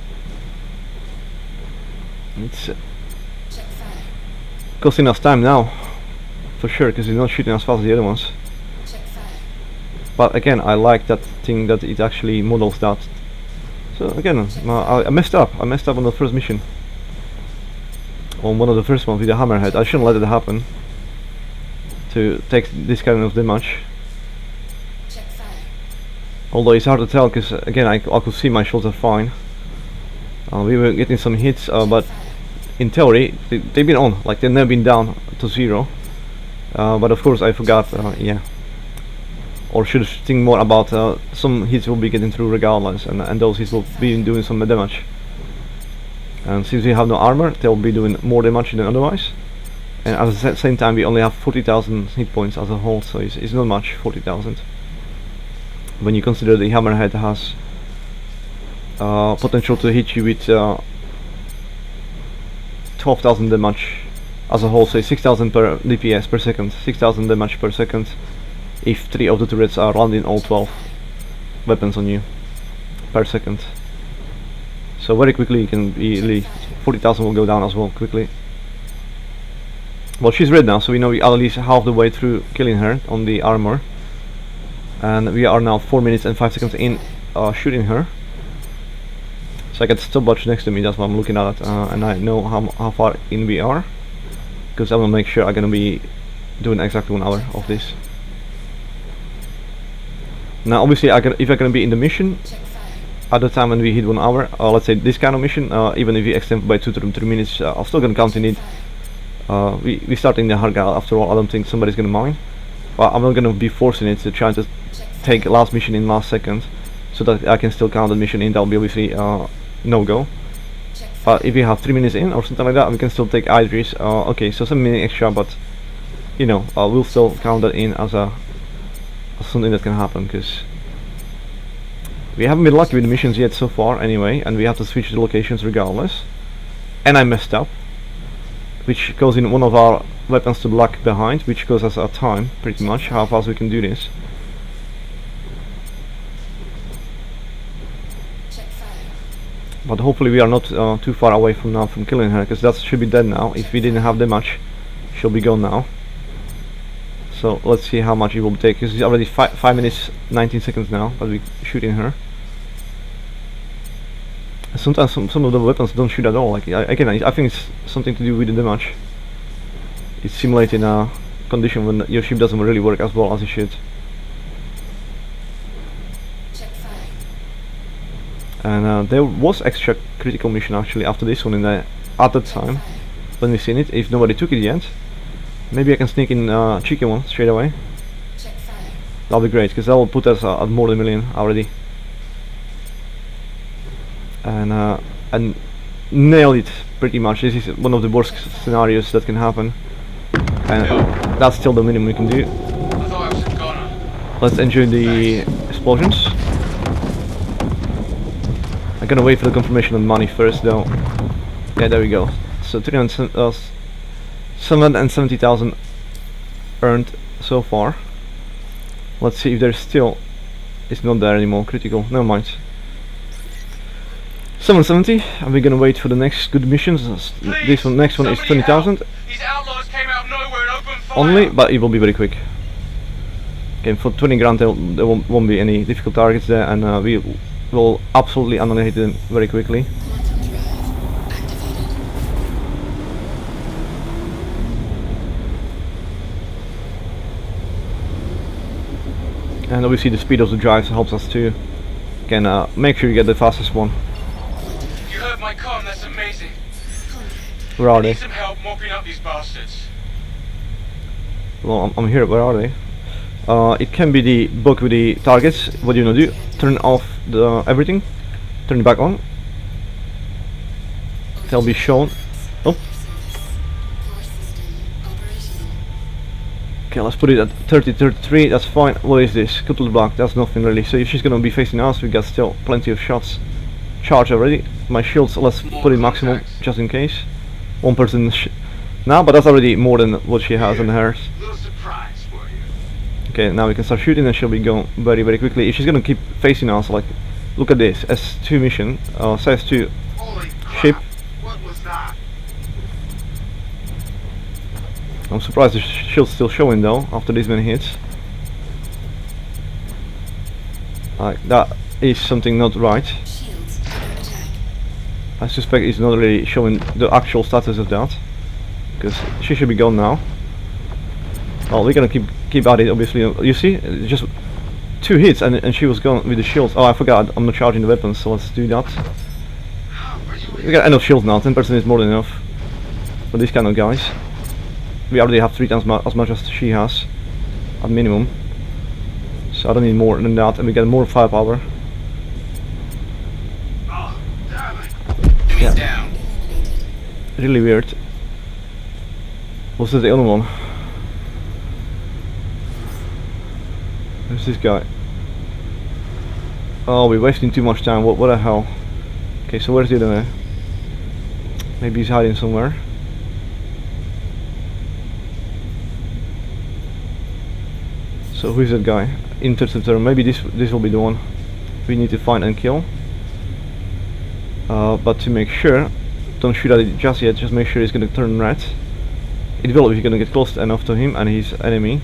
It's costing us time now, for sure, because it's not shooting as fast as the other ones. But again, I like that thing that it actually models that. So again, I messed up. I messed up on the first mission, on one of the first ones with the hammerhead. I shouldn't let it happen to take this kind of damage. Although it's hard to tell, because again I could see my shots are fine. We were getting some hits, but in theory they've been on, like they've never been down to 0. But of course I forgot, yeah, or should think more about some hits will be getting through regardless, and those hits will be doing some damage. And since we have no armor, they'll be doing more damage than otherwise. And at the same time we only have 40,000 hit points as a whole, so it's not much, 40,000. When you consider the hammerhead has potential to hit you with 12,000 damage as a whole, say 6,000 per DPS per second, 6,000 damage per second if 3 of the turrets are landing all 12 weapons on you per second. So very quickly you can be really 40,000 will go down as well quickly. Well, she's red now, so we know we are at least half the way through killing her on the armor, and we are now 4 minutes and 5 seconds in shooting her. So I got stopwatch next to me, that's what I'm looking at, and I know how far in we are, because I will make sure I'm gonna be doing exactly 1 hour of this. Now obviously if I'm gonna be in the mission at the time when we hit 1 hour, let's say this kind of mission, even if we extend by 2 to 3 minutes, I'm still gonna count in it. We start in the Hargal after all. I don't think somebody's gonna mind, but I'm not gonna be forcing it to try to take last mission in last second, so that I can still count the mission in. That'll be obviously no go. But if we have 3 minutes in or something like that, we can still take Idris. Okay, so 7 minutes extra, but you know, we'll still count that in as something that can happen, because we haven't been lucky with the missions yet so far anyway, and we have to switch the locations regardless. And I messed up, which goes in one of our weapons to black behind, which goes as our time, pretty much, how fast we can do this. But hopefully we are not too far away from now from killing her, because that should be dead now. If we didn't have damage, she'll be gone now. So let's see how much it will take, because it's already 5 minutes 19 seconds now that we're shooting her. And sometimes some of the weapons don't shoot at all. Like again, I think it's something to do with the damage. It's simulating a condition when your ship doesn't really work as well as it should. And there was extra critical mission actually after this one at the time when we seen it. If nobody took it yet, maybe I can sneak in cheeky one straight away. That'll be great, because that will put us at more than 1 million already. And nail it pretty much. This is one of the worst scenarios that can happen, and that's still the minimum we can do. Let's enjoy the explosions. I'm gonna wait for the confirmation on money first though. Yeah, there we go. So 770,000 earned so far. Let's see if there's still... It's not there anymore, critical, never mind. 770, and we're gonna wait for the next good missions. This one, next one is 20,000 only, but it will be very quick. Okay, for 20 grand there won't be any difficult targets there, and we will absolutely annihilate them very quickly. And obviously the speed of the drives helps us too. Again, make sure you get the fastest one. You heard my con, that's amazing. Where are I they? need some help mopping up these bastards. Well, I'm here. Where are they? It can be the bug with the targets. What do you want to do? Turn off the everything. Turn it back on. They'll be shown. Oh. Okay, let's put it at 30-33. That's fine. What is this? Couple block. That's nothing really. So if she's gonna be facing us, we got still plenty of shots. Charge already. My shields. Let's put it maximum just in case. One person now, but that's already more than what she has on hers. Okay, now we can start shooting and she'll be going very, very quickly. If she's gonna keep facing us, like, look at this, S2 mission, CS2 ship. What was that? I'm surprised the shield's still showing though, after this many hits. Like, that is something not right. I suspect it's not really showing the actual status of that, because she should be gone now. Oh, we're gonna keep at it, obviously. You see, just 2 hits and she was gone with the shields. Oh, I forgot, I'm not charging the weapons, so let's do that. We got enough shields now, 10% is more than enough for these kind of guys. We already have 3 times as much as she has, at minimum. So I don't need more than that, and we get more firepower. Oh, damn it. Yeah. Down. Really weird. What's the other one? Who's this guy? Oh, we're wasting too much time. What the hell? Okay, so where's the other guy? Maybe he's hiding somewhere. So who's that guy? Interceptor. Maybe this will be the one we need to find and kill. But to make sure, don't shoot at it just yet. Just make sure he's gonna turn red. It will if you're gonna get close enough to him and his enemy.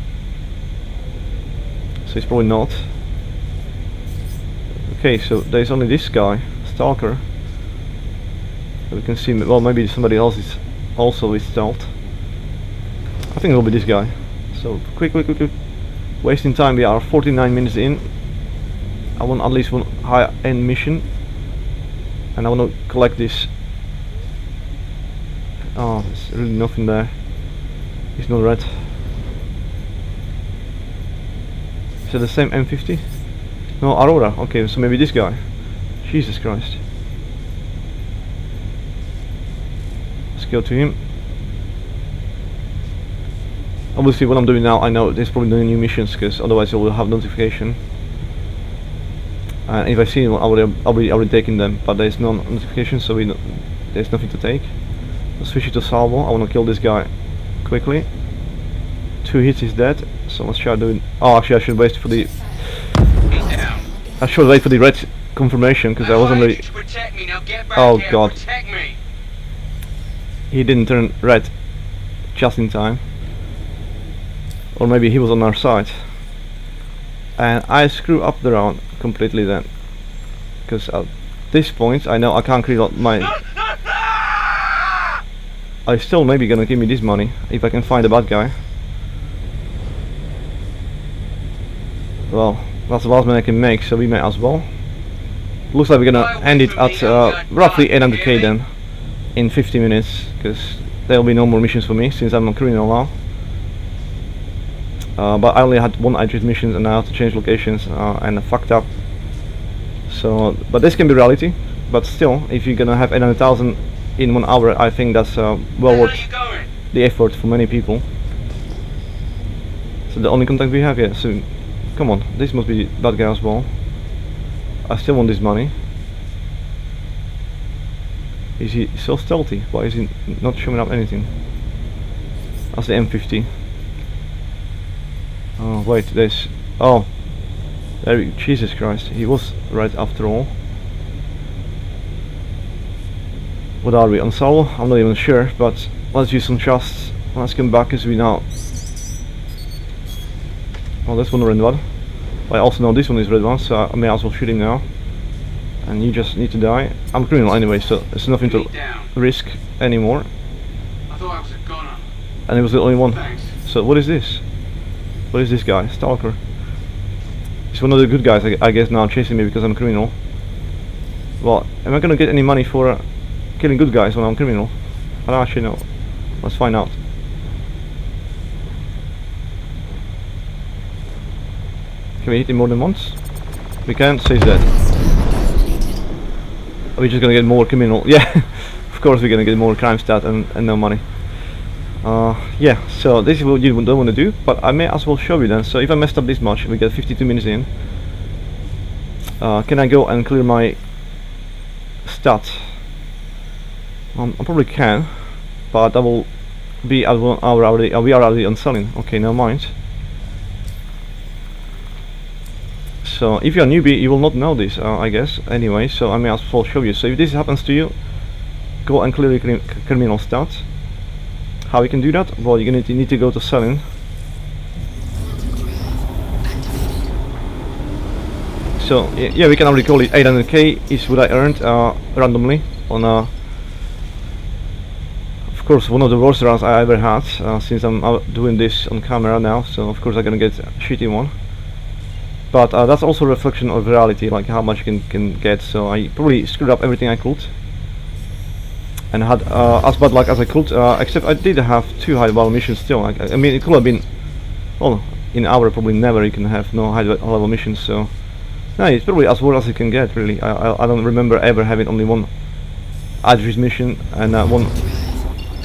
So he's probably not. Okay, so there's only this guy, Stalker. We can see, well, maybe somebody else is also with stealth. I think it'll be this guy. So quick. Wasting time. We are 49 minutes in. I want at least one high-end mission, and I want to collect this. Oh, there's really nothing there. It's not red. Is it the same M50? No, Aurora. Okay, so maybe this guy. Jesus Christ. Let's go to him. Obviously, what I'm doing now, I know there's probably no new missions, because otherwise I will have notification. And if I see one, I'll be already taking them, but there's no notification, so there's nothing to take. Let's switch it to salvo. I want to kill this guy quickly. 2 hits, he's dead. So let's try doing. Oh, actually, I should wait for the. I should wait for the red confirmation, because I wasn't really. Oh God. He didn't turn red just in time. Or maybe he was on our side. And I screw up the round completely then. Because at this point, I know I can't reload my. I still maybe gonna give me this money if I can find a bad guy. Well, that's the last man I can make, so we may as well. Looks like we're gonna end it at roughly 800k then, in 50 minutes, because there'll be no more missions for me since I'm a criminal now. But I only had 1 aquired mission and I have to change locations, and I fucked up. So, but this can be reality. But still, if you're gonna have 800,000 in 1 hour, I think that's well worth the effort for many people. So the only contact we have here. So, come on, this must be that guy as well. I still want this money. Is he so stealthy? Why is he not showing up anything? That's the M50. Oh wait, there's. Oh, there. Jesus Christ, he was right after all. What are we on salvo? I'm not even sure, but let's use some trusts. Let's come back as we now. Well, that's one red one. I also know this one is red one, so I may as well shoot him now. And you just need to die. I'm a criminal anyway, so there's nothing to risk anymore. I thought I was a goner. And it was the only one. Thanks. So what is this? What is this guy? Stalker. He's one of the good guys, I guess, now chasing me because I'm a criminal. Well, am I gonna get any money for killing good guys when I'm a criminal? I don't actually know. Let's find out. Can we hit him more than once? We can, so he's dead. Are we just gonna get more criminal? Yeah, of course we're gonna get more crime stat and no money. Yeah, so this is what you don't want to do, but I may as well show you then. So if I messed up this much, we get 52 minutes in. Can I go and clear my stat? I probably can, but I will be at 1 hour already. We are already on selling. Okay, never mind. So if you're a newbie, you will not know this, I guess. Anyway, so I may as well show you. So if this happens to you, go and clear your criminal stat. How you can do that? Well, you're gonna need to go to selling. So yeah, we can already call it 800k is what I earned randomly on of course one of the worst runs I ever had, since I'm doing this on camera now. So of course I'm gonna get a shitty one. But that's also a reflection of reality, like how much you can get. So I probably screwed up everything I could. And had as bad luck as I could, except I did have 2 high level missions still. I mean, it could have been, well, in our probably never you can have no high level missions. So no, it's probably as well as you can get, really. I don't remember ever having only 1 address mission and 1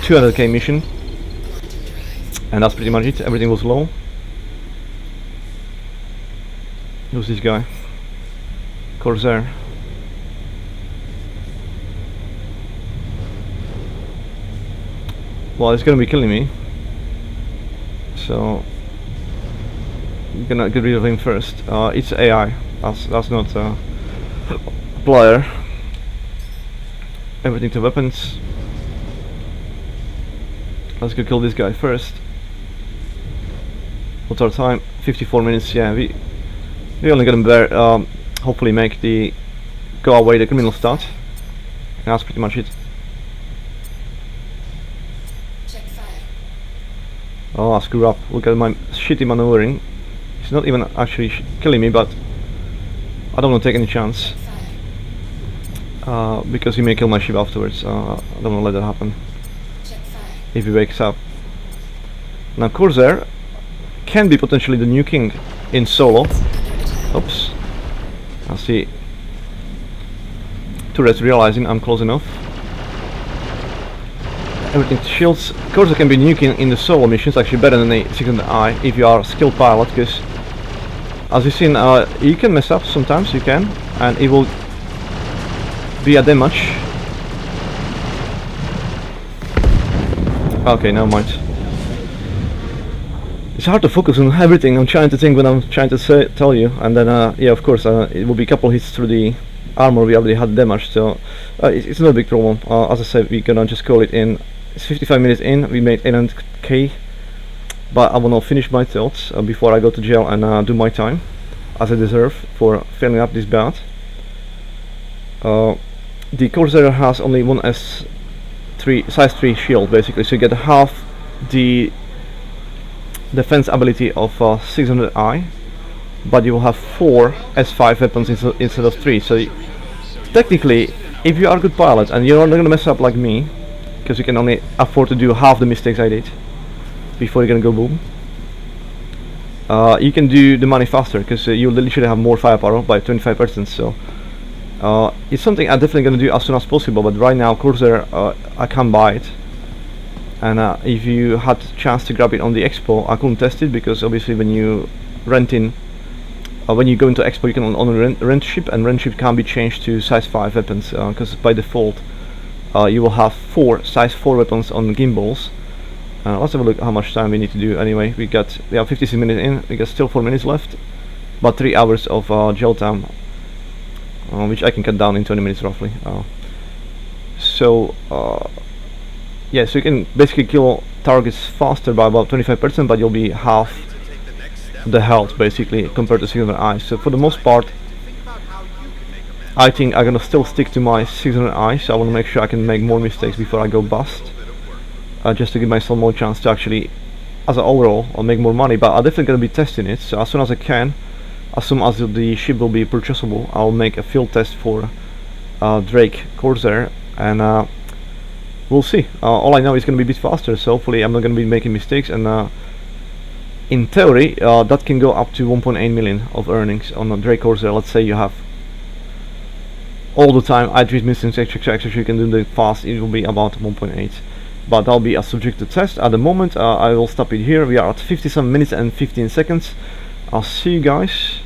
200k mission, and that's pretty much it. Everything was low. Who's this guy? Corsair. Well, it's gonna be killing me, so I'm gonna get rid of him first. It's AI. That's not a player. Everything to weapons. Let's go kill this guy first. What's our time? 54 minutes. Yeah, we only gonna bear, hopefully make the go away the criminal start. And that's pretty much it. Oh, I screw up. Look at my shitty maneuvering. He's not even actually killing me, but I don't want to take any chance. Because he may kill my ship afterwards. I don't want to let that happen. If he wakes up. Now Corsair can be potentially the new king in solo. Oops. I see turrets realizing I'm close enough. Everything shields. Corsair can be new king in the solo missions, actually better than a 600i if you are a skilled pilot, because as you've seen, you can mess up sometimes, you can, and it will be a damage. Okay, never mind. It's hard to focus on everything I'm trying to think when I'm trying to tell you, and then yeah, of course, it will be a couple hits through the armor we already had damage, so it's not a big problem. As I said, we're gonna just call it in. It's 55 minutes in, we made 800k, but I wanna finish my thoughts before I go to jail and do my time, as I deserve for filling up this bout. The Corsair has only one S3 size 3 shield basically, so you get half the defense ability of 600i, but you will have 4 S5 weapons instead of 3. So technically, if you are a good pilot and you're not gonna mess up like me, because you can only afford to do half the mistakes I did before you're gonna go boom, you can do the money faster, because you literally have more firepower by 25%. So it's something I'm definitely gonna do as soon as possible, but right now Corsair, I can't buy it, and if you had a chance to grab it on the expo, I couldn't test it, because obviously when you rent in, when you go into expo, you can only rent ship, and rent ship can't be changed to size 5 weapons, because by default you will have 4 size 4 weapons on gimbals. Let's have a look how much time we need to do. Anyway, we got 56 minutes in, we got still 4 minutes left, about 3 hours of jail time, which I can cut down in 20 minutes roughly. Yeah, so you can basically kill targets faster by about 25%, but you'll be half the health basically compared to 600i. So for the most part, I think I'm gonna still stick to my 600i, so I want to make sure I can make more mistakes before I go bust, just to give myself more chance to actually, as an overall, I'll make more money. But I'm definitely gonna be testing it, so as soon as I can, as soon as the ship will be purchasable, I'll make a field test for Drake Corsair, and we'll see. All I know is gonna be a bit faster, so hopefully I'm not gonna be making mistakes, and in theory that can go up to 1.8 million of earnings on a Drake Corsair. Let's say you have all the time I treat missions etc, you can do the fast, it will be about 1.8, but that'll be a subject to test. At the moment I will stop it here. We are at 57 minutes and 15 seconds. I'll see you guys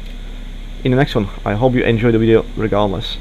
in the next one. I hope you enjoyed the video regardless.